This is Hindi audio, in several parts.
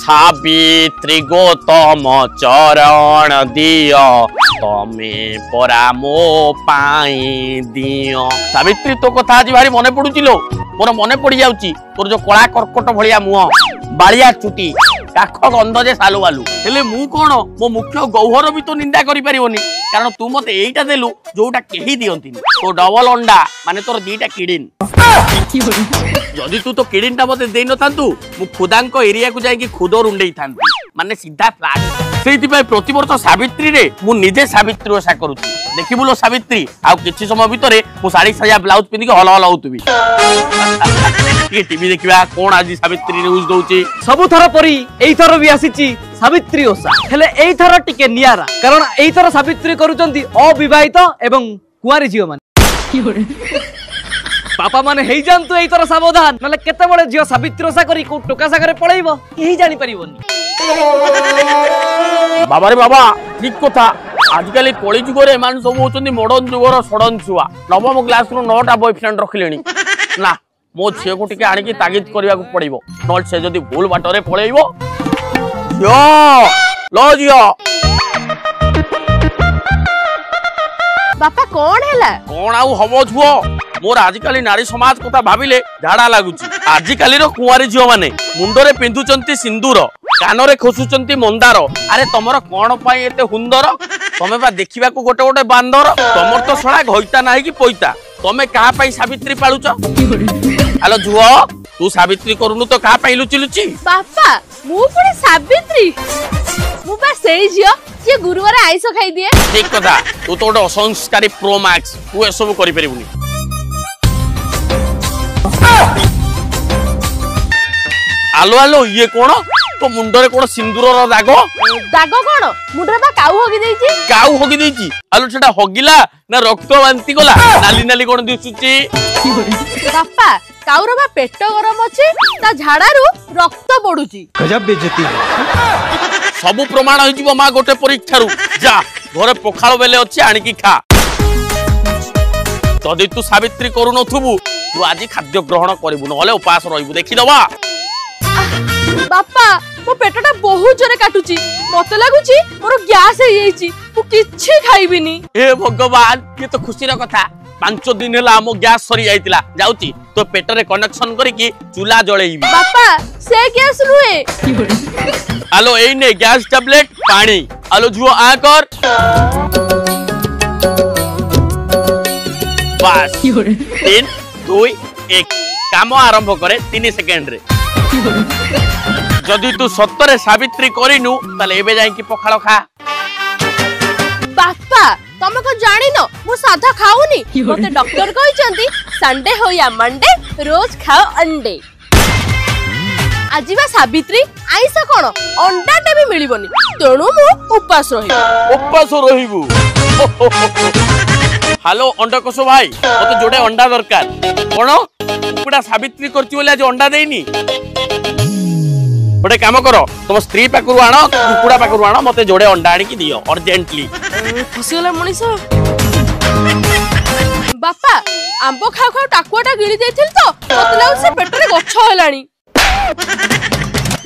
सावित्री गौतम चरण दियो तमे परा मो पाई दियो। सावित्री तो कथा आज भारी मने पड़ुची लो, मोर मने पड़ी जाउची तोर जो कला कर्कट भलिया मुह बालिया चुटी काख गंध जे सालु बालू हेले मु कोन मो मुख्य गौहर भी तो निंदा करि परिवनी कारण तू मते एइटा देलु जोटा केही दियंतिनी तो डबल अंडा माने तोर दीटा किडिन जदि तू तो किडिन ता मते देई न थांतु मु खुदांको एरिया को जाई कि खुदो रुंडेई थांती माने सीधा फ्लैट सेति पय प्रतिवर्ष सावित्री रे मु निजे सावित्री ओसा करूची देखि बोलो सावित्री आ किछि समय भितरे मु साड़ी साया ब्लाउज पिंदी के हल हल होतबी ये टीवी देखिबा कोन आज सावित्री न्यूज दउची सबु थर परी एई थर भी आसीची सावित्री ओसा हेले एई थर टिके नियारा कारण एई थर सावित्री करूचंती अविवाहित एवं कुआरी झियो माने पापा माने हेई जानतु एई थर सावधान नले केते बळे झियो सावित्री ओसा करी को टोका सागरे पळेइबो एही जानि परिबोनी बाबा रे बाबा ठीक कथा आजकल कली जुगरे मान सब होचंदी मॉडर्न जुगर सडन छुआ नवम क्लास रो 9टा बॉयफ्रेंड रखलेनी ना मो झियो को टिके आनी की तागिद करबा को पड़िबो नल से जदी भूल बाटरे पळेइबो यो लो जियो बापा कोन हैला कोन आउ हबो छुओ मोर आजकल नारी समाज कथा भाबिले झाड़ा लागुची आजकल रो कुंवारी झियो माने मुंडरे पिंधुचंती सिंदूर कानरे खोसुचंती मंदार अरे तमरो कोन पई एते हुंदर तमे बा देखिबा को गोटे गोटे बांदर तमर तो सळा घइता नाही कि पइता तमे कहा पई सावित्री पाळुच हेलो झुओ तू सावित्री करूनु तो कहा पई लुची लुची बापा मु पुणी सावित्री मु बा सेई जियो जे गुरुवार आइसो खाई दिए ठीक कथा तू तो गोटे असंस्कारी प्रो मैक्स तू एसबु करि परिबुनी आलो आलो ये कोन तो मुंडरे कोन सिंदूर रो दागो दागो कोन मुंडरे बा काउ होगी देइची आलो सेटा होगिला ना रक्त वांती गला नाली नाली कोन दिसुची बापा काउर बा पेट गरम अछि ता झाड़ारू रक्त पडुची गजब बेइज्जती सब प्रमाण होई जीवो मा गोटे परीक्षा रु जा घरे पखाळ बेले अछि आनी की खा तदी तू सावित्री करू नथुबु तू आज खाद्य ग्रहण करिबु नले उपास रहिबु देखि दबा बापा मो पेटटा बहुत जोरे काटुची मते लागुची मोर गैस हे जाईची मु किछि खाइबिनी हे भगवान ये तो खुशी रा कथा 5 दिन हला मो गैस सरी जाईतिला जाउची तो पेट रे कनेक्शन करी की चूल्हा जळेइबी बापा से गैस रुए आलो एई ने गैस टैबलेट पानी आलो जुओ आ कर बस 3 2 1 काम आरंभ करे 3 सेकंड रे जदि तू सत्तरे सावित्री करिनु ताले एबे जाई की पखाळ खा बापा तमे को जानि न मु साधा खाउनी मते डॉक्टर कहिसंती संडे हो या मंडे रोज खाओ अंडे आजीबा सावित्री आइसा कोन अंडाटे भी मिलिबोनी तेणु मु उपास रहिबु हेलो अंडा कसो भाई मते जोडे अंडा दरकार कोन कुकुडा सावित्री करची बोले आज अंडा देइनी गोटे काम करो तुम स्त्री पाखरु आण कुकुडा पाखरु आण मते जोडे अंडा आनी की दियो अर्जेंटली फसिगला मनीष बापा आंबो खाउ खाउ टाकुआटा गिळी देथिल तो मते लागु से पेटरे गच्छ हेलानी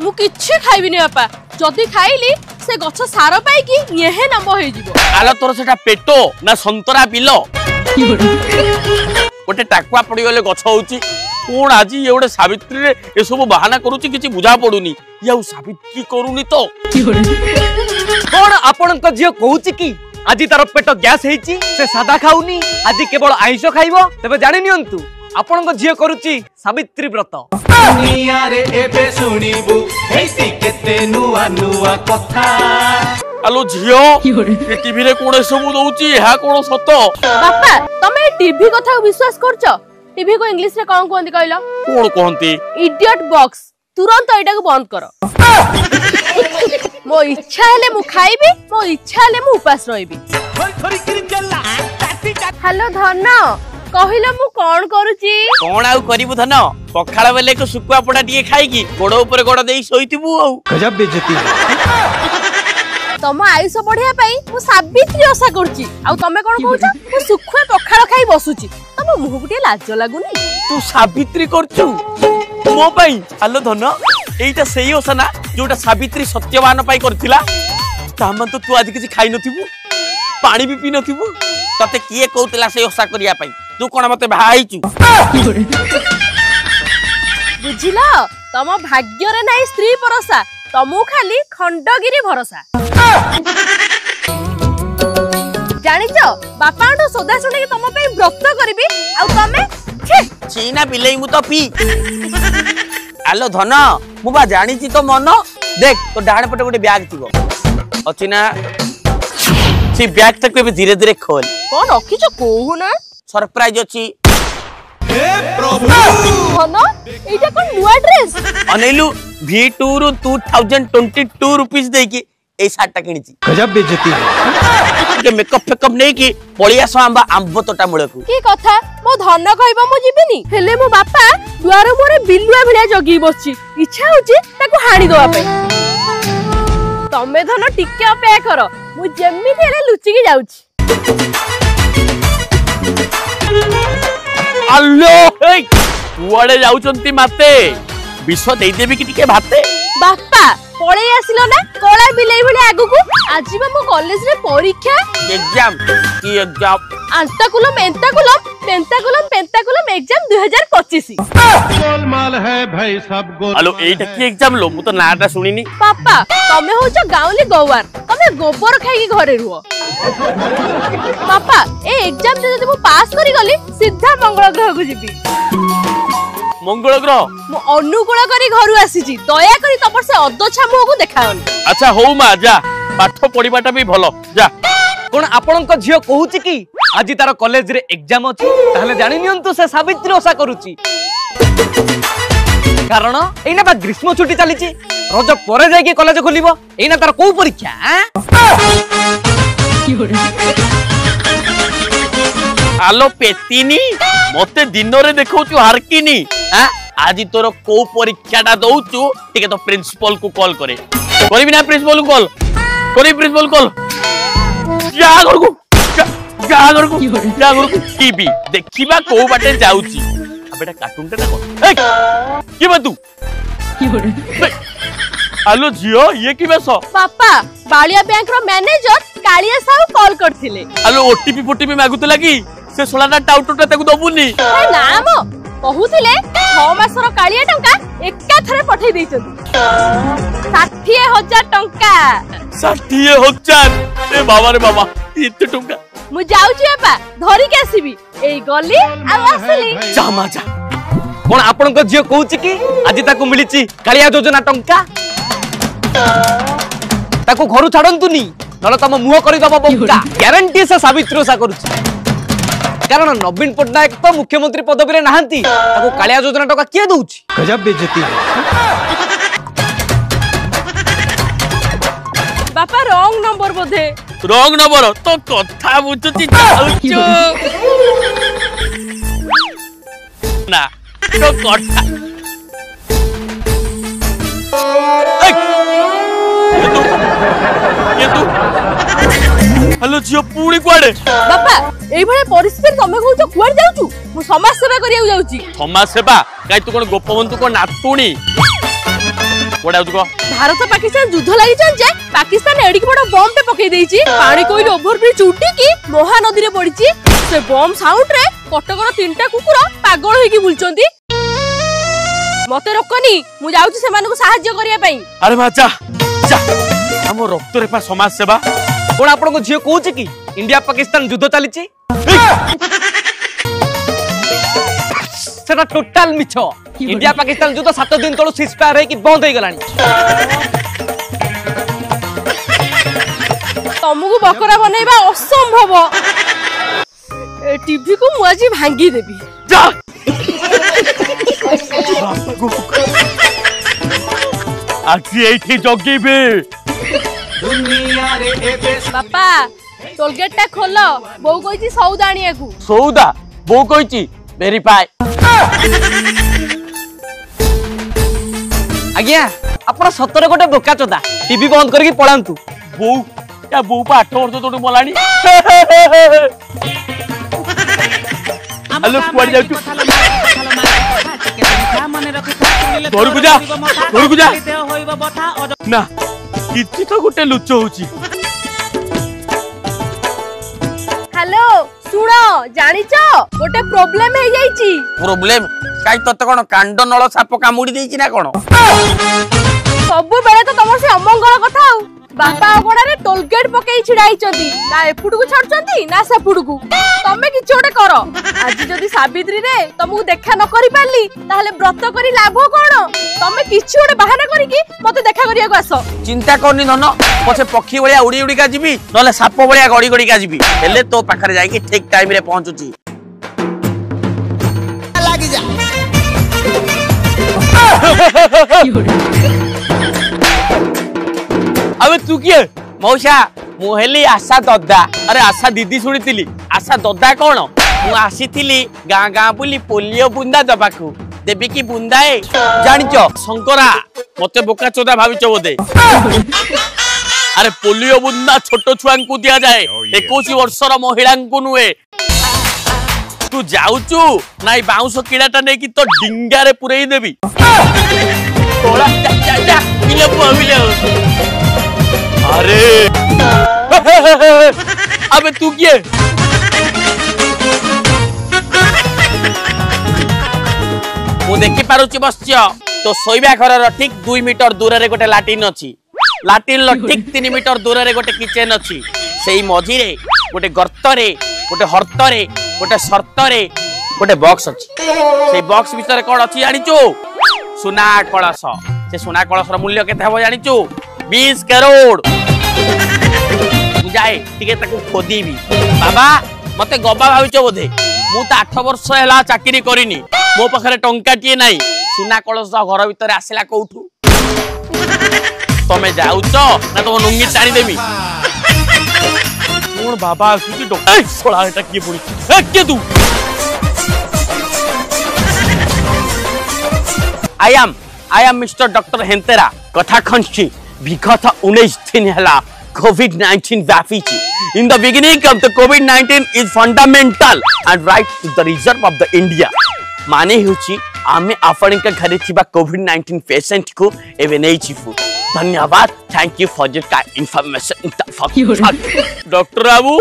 मु किछि खाइबिनी बापा जदी खाइली से गच्छ सारो पाई की नेहे नंब होई जिवो आलो तोर सेटा पेटो ना संतरा बिलो गोटे टाकुआ पड़ी गले गच्छ होउची कोन आज ये गोटे सावित्री रे ए सब बहाना करूची किछि बुझा पडुनी याउ सावित्री करूनी तो कोन आपन को जियो कहूची की आज तार पेट गैस हेची से सादा खाउनी आज केवल आइसो खाइबो तबे जानि नियंतु आपन को जियो करूची सावित्री व्रत दुनिया रे एबे सुनिबु हेती केते नुवा नुवा कथा आलो झियो ए टीवी रे कोन सब दउची हा कोन सत बापा तमे टीवी कथा विश्वास करछो टीवी को इंग्लिश रे कोन कोंती कहलो कोन कोंती इडियट बॉक्स तुरंत एटा को बंद करो मो इच्छा हेले मु खाइबी मो इच्छा हेले मु उपास रहिबी हेलो धन कहिलो मु कोन करूची कोन आउ करिवु धन पखाळ बेले को सुकुआ पडा टिके खाइकी गोड़ ऊपर गोड़ देई सोइतिबु आउ गजब बेइज्जती तम आयुष बढ़िया पाई मु सावित्री आशा करची आ तमे कोन कहूछ मु सुखुआ पखाळ खाई बसुची तम मुह गुटे लाज लागुनी तू सावित्री करचू मो पई हेलो धन एइटा सेही ओसा ना जोटा सावित्री सत्यवान पाई करथिला तामन तो तू आज किसी खाई नथिबु पानी भी पी नथिबु तते किए कहउतला से ओसा करिया पाई तू कोन मते भाईचु बुझिला तम भाग्य रे नाही स्त्री भरोसा तमु खाली खंडगिरी भरोसा जानिछ बापांठो सोदा सुने कि तम पे व्रत करबी आ तमे छीना बिलेई मु तो पी आलो धन मु बा जानिछि तो मन देख तो डाण पटे गोटे बैग थिबो अछि ना सी बैग तक भी धीरे धीरे खोल कोन रखिछ कोहु ना सरप्राइज अछि हे प्रभु धन एटा कोन नुआ ड्रेस अनेलु V2 रु 2022 रुपीस देकी ए सार्ट टा किनिछि गजब बेइज्जती के मेकअप फेकअप नै कि पळिया सांबा आंब तोटा मुळकु की कथा मो धन कहबो मु जिबिनी हेले मो बापा दुआर मोरे बिलुआ भिलिया जगी बसछि इच्छा होछि ताको हाणी दवा पे तमे धन टिके अपेक्षा कर मु जेमिति हेले लुचि के जाउछि अल्लो हे कुआडे जाउचंती माते विश्व देई देबी कि टिके भाते बापा पळे आसिलो ना कोला बिलाई भली आगु को आज बा मो कॉलेज रे परीक्षा एग्जाम की एग्जाम अंताकुलम पेंताकुलम एग्जाम 2025 गोलमाल है भाई सब गोल हेलो एटा की एग्जाम लो मु तो नाटा सुनिनी पापा तमे हो छ गाउली गवार तमे गोबर खाई के घरे रुओ पापा ए एग्जाम जे मु पास करी गली सीधा मंगल ग्रह को जिबी मंगल ग्रह मु अनुकूल करी घरु आसी छी दया करी तमर से अदछा मुह को देखाओनी अच्छा हो मा जा पाठ पढिबाटा भी भलो जा कोन आपनक झियो कहूची कि आज तार कॉलेज रे एग्जाम अछि ताहले जानि नियंतु से सावित्री ओसा करूची कारण एना बा ग्रीष्म छुट्टी चली छी रज परे जाय के कॉलेज खोलिबो एना तार को परीक्षा आलो पेतिनी मते दिन रे देखौचु हारकिनी आज तोर को परीक्षाटा दउचु ठीक है तो प्रिंसिपल को कॉल करे करबी ना प्रिंसिपल को कॉल करी प्रिंसिपल कॉल जा घर को टीवी देखिबा को बाटे जाउची अब बेटा कार्टून टा देखो ए की बा तू हेलो जियो ये की बेसो पापा बालिया बैंक रो मैनेजर कालिया साहू कॉल करथिले हेलो ओटीपी फोटीपी मागुतला की से सोलाना टाउटटा ताकू दबुनी ए नाम कहूतिले 6 मासर कालिया टंका एका थरे पठै दैछथि 60,000 टंका 60,000 ए बाबा रे बाबा इते टंका मु जाउची बापा धरि के आसीबी एई गली आ आसली जामा जा कोन आपनक झियो कहूची कि आज ताकू मिलिची कालिया योजना टंका ताकू घरु छाडंतुनी नले तम मुह करि दबो बक्का ग्यारंटी से सावित्री ओसा करूची कारण नवीन पटनायक तो मुख्यमंत्री पदवी रे नाहंती ताको कालिया योजना टका के दउची गजब बेइज्जती बापा रॉन्ग नंबर बोधे रॉन्ग नंबर तो कथा बुझुची जाउचो ना तो कथा ये तू हेलो जियो पूरी कुआडे बापा एई भले परिस्थिति तमे कहू छ कुआर जाउछु मु समाज सेवा करिया जाउची समाज सेवा काई तू कोन गोपबंधु को नातुणी कोडा तू को भारत पाकिस्तान युद्ध लागि जे पाकिस्तान एडी बड़ बम पे पकई देइची पानी कोइल ओभर ब्रिज उठी की महानदी रे पड़ीची से बम साउंड रे कटकर 3टा कुकुर पागल होई की बुलचंती मते रोकनी मु जाउची से मानको सहाय्य करिया पई अरे मा जा जा हम रक्त रे पा समाज सेवा कोन आपनको झियो कहूची कि इंडिया पाकिस्तान युद्ध चलीची सेटा टोटल मिछो इंडिया पाकिस्तान युद्ध 7 दिन तळो सीजफायर हे कि बंद हे गलानी तमको बकरा बनेबा असंभव ए टीवी को मु आज भांगी देबी जा आखी एठी जगीबे दुनिया रे एबे बापा टोलगेट टा खोलो बो कहिची सौदा आनिया को सौदा बो कहिची वेरीफाई आज्ञा आपण सतरे गोटे बोका चोदा टीवी बंद करके पळांतु बो या बो पा 8 वर्ष तोटे बोलानी हेलो कुआड जाउछु घरକୁ जा ना किछि तो गोटे लुच होची। हेलो सुन जानिच गोटे प्रॉब्लम हे जाईची। प्रॉब्लम काई तते कोन कांड नळ साप कामुडी देइची ना कोन? सब बेले तो तमर से अमंगल कथा आउ बापा अगणारे टोलगेट पकेई छिडाइचंती ना एपुडकू छाडचंती ना सेपुडकू। तमे किछ ओटे करो आज जदी सावित्री रे तमु देखा न करि पाली ताहले व्रत करी लाभ कोन? तमे किछ ओटे बहाना करी कि मते देखा करिया को आसो। चिंता करनी धन पछे पक्षी बलिया उड़ी उड़ी का जीवी नले साप बलिया गड़ी गड़ी का जीवी हेले तो पाखरे जाई कि ठीक टाइम रे पहुंचुची। लागी जा अबे तू किए मौसा मु हेली आशा दद्दा। अरे आशा दीदी शुणिथिली आशा दद्दा कौन? मु आसीथिली गाँ गाँ बुली पोलियो बुंदा दबाकू देवी की बुंदाए जानिच शंकरा मते बोका चोदा भाविच बोधे। अरे पोलियो बुंदा छोट छुआ को दिया जाए 21 वर्षर महिला को नुहे। तू जाऊचु नाई बाउंस किड़ाटा नहीं कि तो डिंगा रे पुरई देवी। तोड़ा जा जा जा मिले पुआ मिले। अरे अबे तू किए मु देखि पारुची बसछ तो सोइबा घर ठीक 2 मीटर दूर रे गोटे लाटिन अछि। लाटिन लो ठीक 3 मीटर दूर रे गोटे किचन अछि। सेई मझी रे गोटे गर्त रे गोटे हर्त रे गोटे सर्त रे गोटे बॉक्स अछि। सेई बॉक्स भीतर कोन अछि जानिचो? सोना कलश। से सोना कलश रो मूल्य केते हबो जानिचो? 20 करोड़। जाए टिके ताको खोदीबी। बाबा मते गबा भाविचो बोधे मु त 8 वर्ष हैला चाकरी करिनी मो पाखरे टंका टिए नाही। सुना कलश घर भीतर आसिला कोठू? तमे जाउच ना तो लुंगी टाणी देबी? कोन बाबा सुची डॉक्टर सोळा एटा की पड़ी ए के तू? आई एम मिस्टर डॉक्टर हेंतेरा कथा खंची विगत 19 दिन हैला COVID-19 व्यापीची। In the beginning of the COVID-19 is fundamental and right to the reserve of the India। माने होची आमे आपण के घरे थिबा COVID-19 पेशेंट को एवे नै छिफु। धन्यवाद thank you for your kind information. Doctor बाबू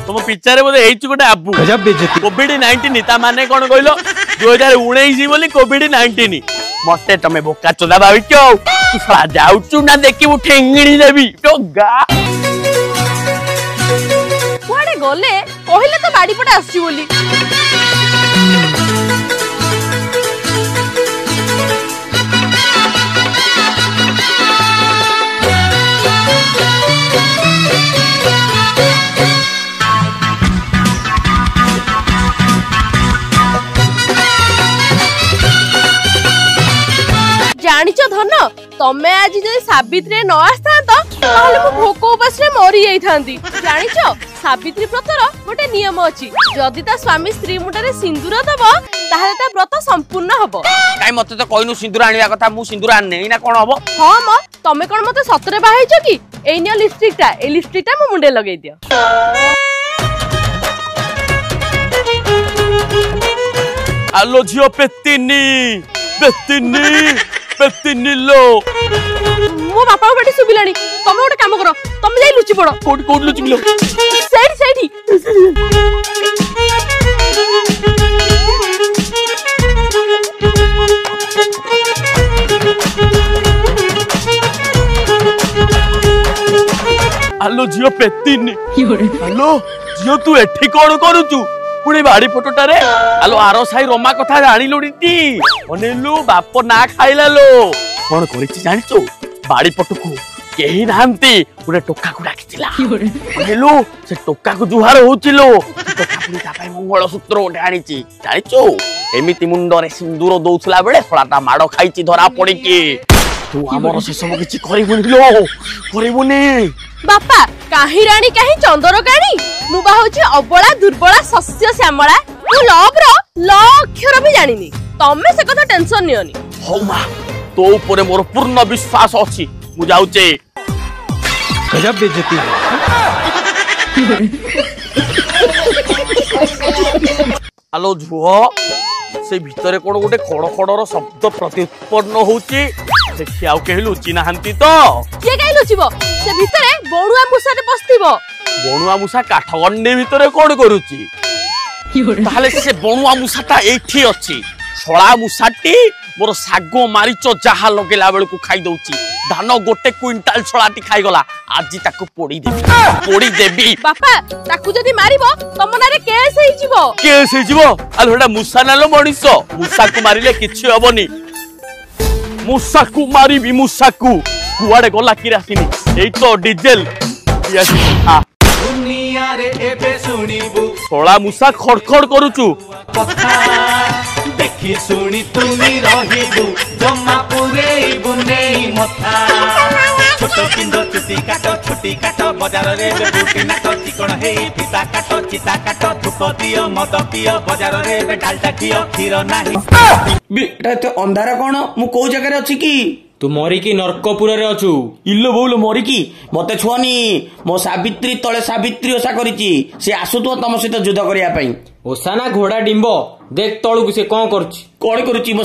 तुम पिक्चर बोले हेची गोटे आबू गजब बेइज्जती। COVID-19 ता माने कोन कहलो 2019 बोली COVID-19 मते तमे बोका चोदा भाविचो तू जाउचु ना देखि मु ठेंगणी देबी तो गा कुआडे गले कहिले तो बाड़ी पटे आसी बोली। जानिच धन तमे आज जदि सावित्री न आस्ता ताहले मु भोक उपास रे मरी जाई थांती। जानिच सावित्री व्रतर गोटे नियम अछि जदि ता स्वामी स्त्री मुंडरे सिंदूर दबो ताहले ता व्रत संपूर्ण हबो। काई मते तो कहनु सिंदूर आनिया कथा मु सिंदूर आनने इना कोन हबो? हां म तमे कोन मते सतरे बाहाइछ कि एई नियो लिपस्टिकटा ए लिपस्टिकटा मु मुंडे लगै दियो। आलो झियो पेतिनी पेतिनी पेतिनी लो मो बापा बेटी सुबिलानी तमे गोटे काम करो तमे जाई लुचि पड़ो। कोड कोड लुचि मिलो सेठी सेठी आलो झियो पेतिनी आलो झियो तू एठी कोन करूचू पुणी बाड़ी फोटोटा रे? आलो आरो साई रोमा कथा जानी लोडीटी अनेलु बाप ना खाइला लो कोन करिछि जानिचो? बाड़ी पटकू केही नांती पुणे टोका को डाकिथिला अनेलु से टोका को जुहार होचिलो टोका पुणी तापाई मंगल सूत्र ओटे आनिछि जानिचो? एमिति मुंडरे सिंदूर दउथला बेले थोड़ाटा माडो खाइछि धरा पड़ी के तू हमर से सब किछि करिबुनी लो करिबुनी। बापा काहे रानी काहे चंदर काणी मु बाहुची अबला दुर्बला सस्य श्यामला मु लव रो ल अक्षर भी जानिनी तमे से कथा टेंशन नियोनी। हो मा तो ऊपर मोर पूर्ण विश्वास अछि मु जाउचे। गजब बेइज्जती। आलो झुओ से भितर कौन गोटे खड़ खड़र शब्द प्रतिउत्पन्न होउची देखि आउ केहि लुचि नाहंती तो किए काई लुचिबो से भितरे बणुआ मुसाटे बसतिबो बणुआ मूषा काठगंडी भितर कौन करूची ताहले से बणुआ मूषाटा एठी अछि छळा मूषाटी मोर सागो मारिच जहा लगेला बेल को खाई दउची धान गोटे क्विंटाल छळाटी खाई गला आज ताको पोड़ी देबी बापा ताकू जदी मारिबो तम नारे केस हे जिवो आल होडा मूषा नालो मणिस मूषा को मारिले किछि हबनी मूषा को मारिबी मूषा को कुआडे गला किरासिनी एई तो डीजेल आ दुनिया रे एबे सुनिबु छळा मूषा खड़खड़ करूचु देखि सुनी तुमी रहिबु जम्मा पुरेइबु नेई मथा छोटो किंदो चुटी काटो छुटी काटो बाजार रे बुटी नाटो चिकन हेई पिता काटो चिता काटो धूप दियो मद पियो बाजार रे डालटा खियो खीर नाही बेटा तो अंधारा कोन मु को जगह रे अछि की तू मरिकी नरकपुर रे अछु इल्लो बोलो मरिकी मते छुआनी मो सावित्री तळे सावित्री ओसा करिची से आसुतो तम सहित युद्ध करिया पई ओसा ना घोड़ा डिंबो देख तळु से कोन करछि कोन करूची मो